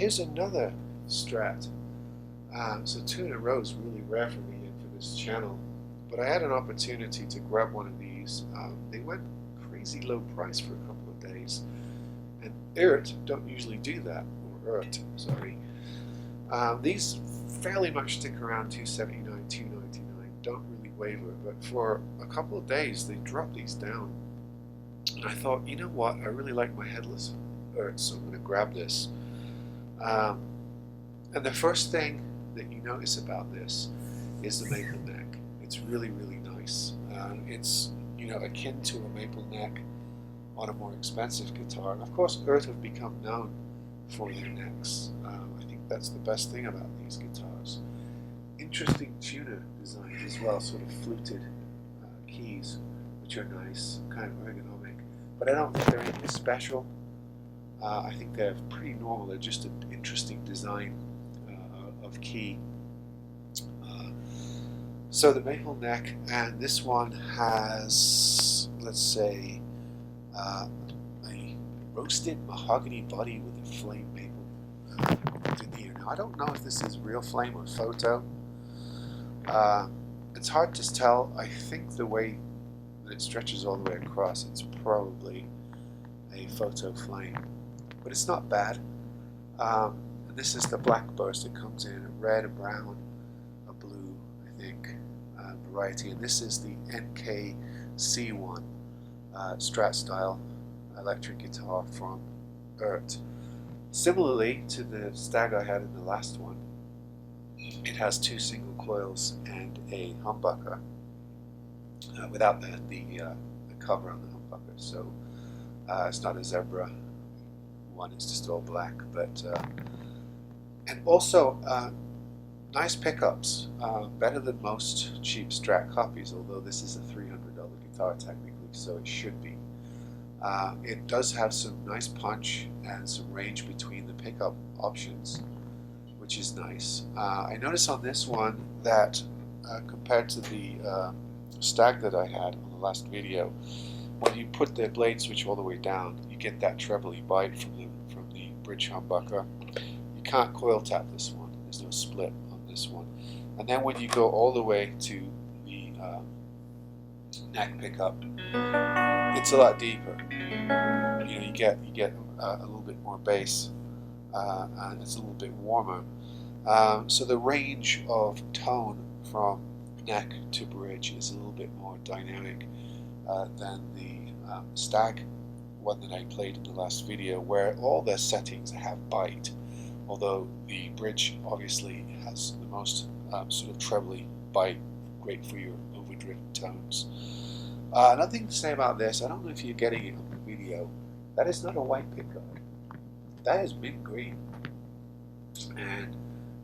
here's another Strat. So 2 in a row is really rare for me and for this channel. But I had an opportunity to grab one of these. They went crazy low price for a couple of days. And Eart don't usually do that, or Eart, sorry. These fairly much stick around $279, $299, don't really waver, but for a couple of days they dropped these down. And I thought, you know what, I really like my headless Eart, so I'm going to grab this. And the first thing that you notice about this is the maple neck. It's really, really nice. It's, you know, akin to a maple neck on a more expensive guitar. And of course, Eart have become known for their necks. I think that's the best thing about these guitars. Interesting tuner design as well, sort of fluted keys, which are nice, kind of ergonomic. But I don't think they're anything special. I think they're pretty normal. They're just an interesting design of key. So the maple neck, and this one has, let's say, a roasted mahogany body with a flame maple veneer. Now I don't know if this is real flame or photo. It's hard to tell. I think the way that it stretches all the way across, it's probably a photo flame, but it's not bad. And this is the black burst. It comes in a red, a brown, a blue, I think, variety. And this is the NKC3 Strat style electric guitar from Eart. Similarly to the Stag I had in the last one, it has 2 single coils and a humbucker without the cover on the humbucker. So it's not a zebra one, it's just all black. But and also nice pickups, better than most cheap Strat copies, although this is a $300 guitar technically, so it should be. It does have some nice punch and some range between the pickup options, which is nice. I noticed on this one that compared to the Stag that I had on the last video, when you put the blade switch all the way down, you get that trebly bite from the bridge humbucker. You can't coil tap this one. There's no split on this one. And then when you go all the way to the neck pickup, it's a lot deeper. You know, you get a little bit more bass, and it's a little bit warmer. So the range of tone from neck to bridge is a little bit more dynamic than the Stag one that I played in the last video, where all the settings have bite, although the bridge obviously has the most sort of trebly bite, great for your overdriven tones. Another thing to say about this, I don't know if you're getting it on the video, that is not a white pickguard. That is mint green. And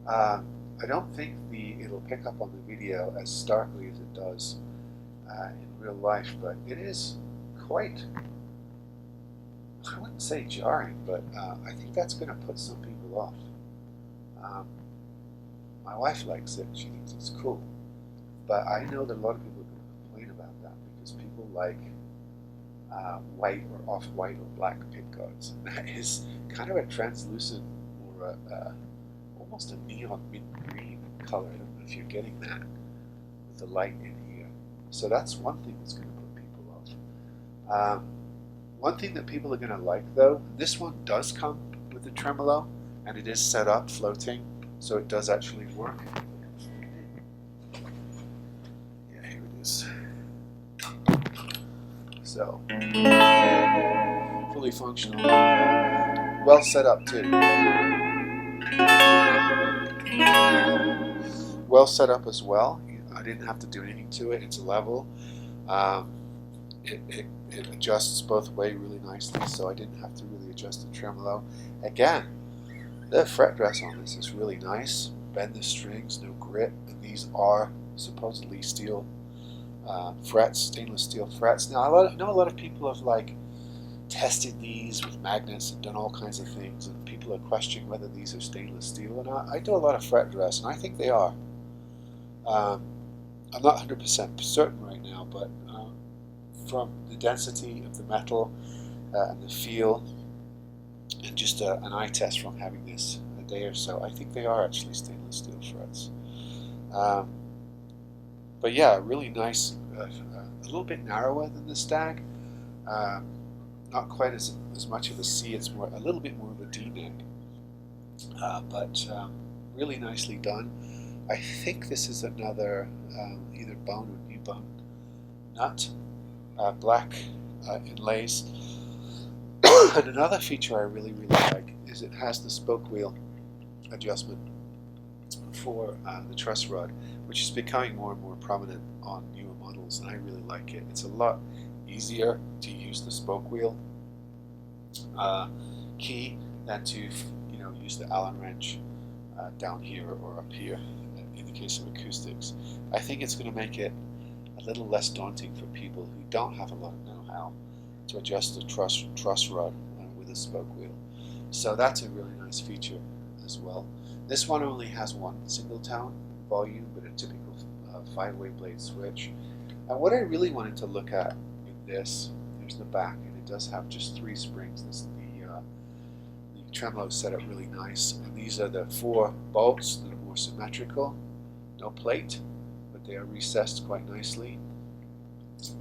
I don't think it'll pick up on the video as starkly as it does in real life, but it is quite, I wouldn't say jarring, but I think that's going to put some people off. My wife likes it, she thinks it's cool, but I know that a lot of people are going to complain about that because people like white or off-white or black pickguards, and that is kind of a translucent or almost a neon mint green color. I don't know if you're getting that with the light in here. So that's one thing that's going to put people off. One thing that people are going to like though, this one does come with the tremolo, and it is set up floating, so it does actually work. Yeah, here it is. So, fully functional. Well set up too. Well set up as well. I didn't have to do anything to it. It's a level. It adjusts both ways really nicely, so I didn't have to really adjust the tremolo. Again, the fret dress on this is really nice. Bend the strings, no grit, and these are supposedly steel frets, stainless steel frets. Now I know a lot of people have like tested these with magnets and done all kinds of things, and people are questioning whether these are stainless steel or not. I do a lot of fret dress, and I think they are. I'm not 100% certain right now, but from the density of the metal and the feel, and just an eye test from having this day or so. I think they are actually stainless steel frets. But yeah, really nice, a little bit narrower than the Stag. Not quite as much of a C, it's more a little bit more of a D neck. But really nicely done. I think this is another either bone or new bone nut, black inlays. And another feature I really like is it has the spoke wheel adjustment for the truss rod, which is becoming more and more prominent on newer models, and I really like it. It's a lot easier to use the spoke wheel key than to use the Allen wrench down here or up here in the case of acoustics. I think it's going to make it a little less daunting for people who don't have a lot of know-how to adjust the truss rod with a spoke wheel. So that's a really nice feature as well. This one only has one single tone volume, but a typical 5-way blade switch. And what I really wanted to look at with this, there's the back, and it does have just 3 springs. The tremolo is set up really nice, and these are the 4 bolts that are more symmetrical. No plate, but they are recessed quite nicely.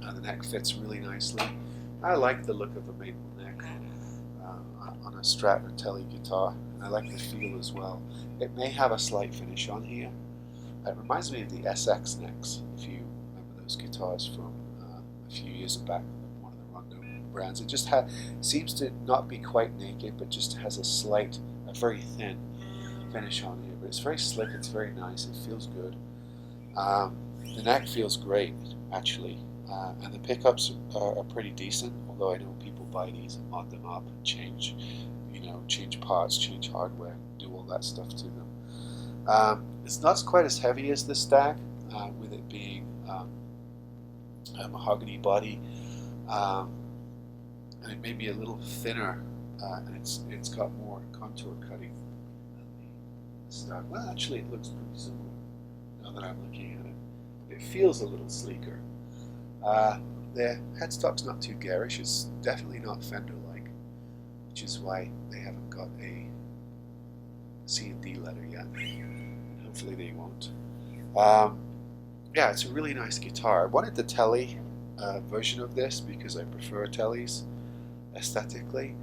The neck fits really nicely. I like the look of the maple neck on a Strat or Tele guitar, and I like the feel as well. It may have a slight finish on here. It reminds me of the SX necks, if you remember those guitars from a few years back, one of the Rondo brands. It just seems to not be quite naked, but just has a very thin finish on here. But it's very slick, it's very nice, it feels good. The neck feels great, actually. And the pickups are pretty decent, although I know people buy these and mod them up and change parts, change hardware, do all that stuff to them. It's not quite as heavy as the Stag, with it being a mahogany body, and it may be a little thinner, and it's got more contour cutting than the Stag. Well, actually, it looks pretty similar now that I'm looking at it. It feels a little sleeker. The headstock's not too garish. It's definitely not Fender-like, which is why they haven't got a C and D letter yet. Hopefully they won't. Yeah, it's a really nice guitar. I wanted the Tele version of this because I prefer Teles aesthetically,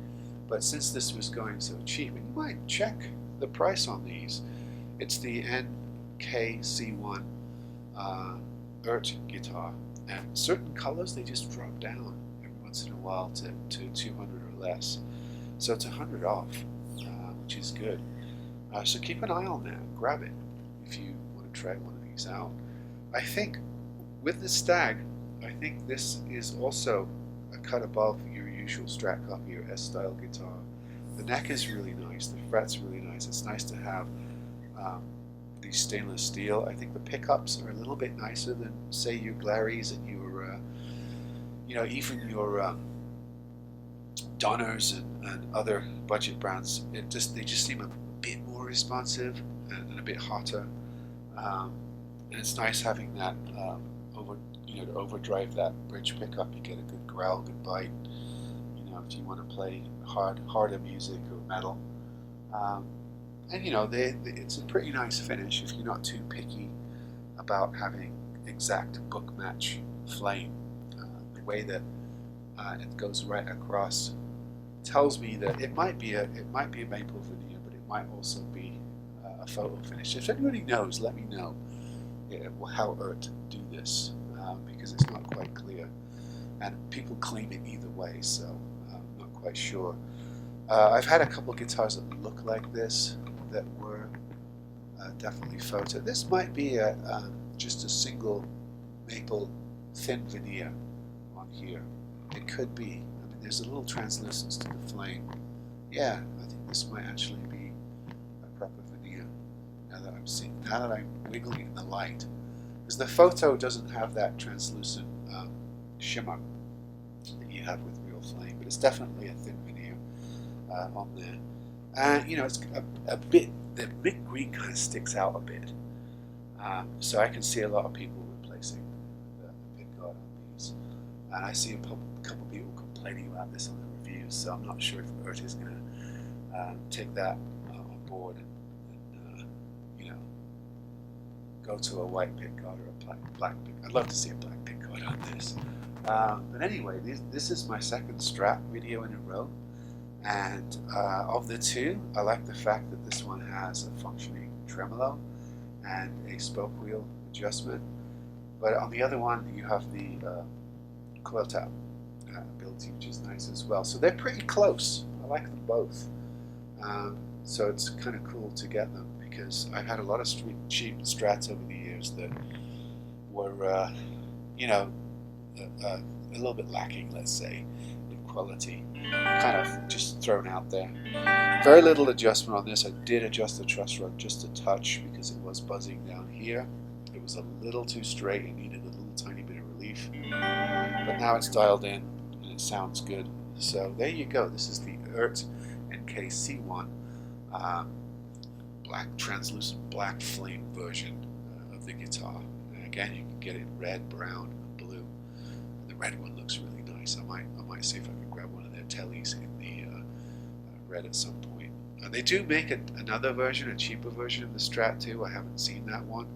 but since this was going so cheap, and you might check the price on these. It's the NKC3 Eart guitar. And certain colors, they just drop down every once in a while to 200 or less. So it's 100 off, which is good. So keep an eye on that. Grab it if you want to try one of these out. I think with the Stag, I think this is also a cut above your usual Strat copy or S-style guitar. The neck is really nice. The fret's really nice. It's nice to have these stainless steel. I think the pickups are a little bit nicer than, say, your Glaries and your, even your Donners and other budget brands. They just seem a bit more responsive and a bit hotter. And it's nice having that to overdrive that bridge pickup. You get a good growl, good bite. If you want to play harder music or metal. And it's a pretty nice finish if you're not too picky about having exact book match flame. The way that it goes right across tells me that it might be a maple veneer, but it might also be a photo finish. If anybody knows, let me know how Eart do this, because it's not quite clear, and people claim it either way, so I'm not quite sure. I've had a couple of guitars that look like this that were definitely photo. This might be just a single maple thin veneer on here. It could be. I mean, there's a little translucence to the flame. Yeah, I think this might actually be a proper veneer. Now that I'm wiggling in the light, because the photo doesn't have that translucent shimmer that you have with real flame, but it's definitely a thin veneer on there. And it's a bit, the mint green kind of sticks out a bit. So I can see a lot of people replacing the Pickguard on these. And I see a couple of people complaining about this on the reviews, so I'm not sure if Eart is going to take that on board go to a white pickguard or a black pick. I'd love to see a black pickguard on this. But anyway, this is my second Strat video in a row, and of the two, I like the fact that this one has a functioning tremolo and a spoke wheel adjustment. But on the other one, you have the coil tap ability, which is nice as well. So they're pretty close. I like them both. So it's kind of cool to get them, because I've had a lot of cheap Strats over the years that were, you know, a little bit lacking, let's say, in quality. Kind of just thrown out there. Very little adjustment on this. I did adjust the truss rod just a touch because it was buzzing down here. It was a little too straight. It needed a little tiny bit of relief. But now it's dialed in and it sounds good. So there you go. This is the Eart NKC3 black, translucent black flame version of the guitar. And again, you can get it in red, brown, and blue. The red one looks really nice. I might see if I can grab one of their tellies in the red at some point. They do make another version, a cheaper version of the Strat too. I haven't seen that one.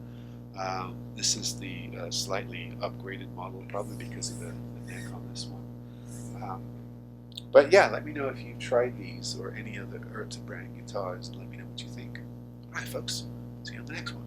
This is the slightly upgraded model, probably because of the neck on this one. But yeah, let me know if you've tried these or any other Eart brand guitars, and let me know what you think. Alright folks, see you on the next one.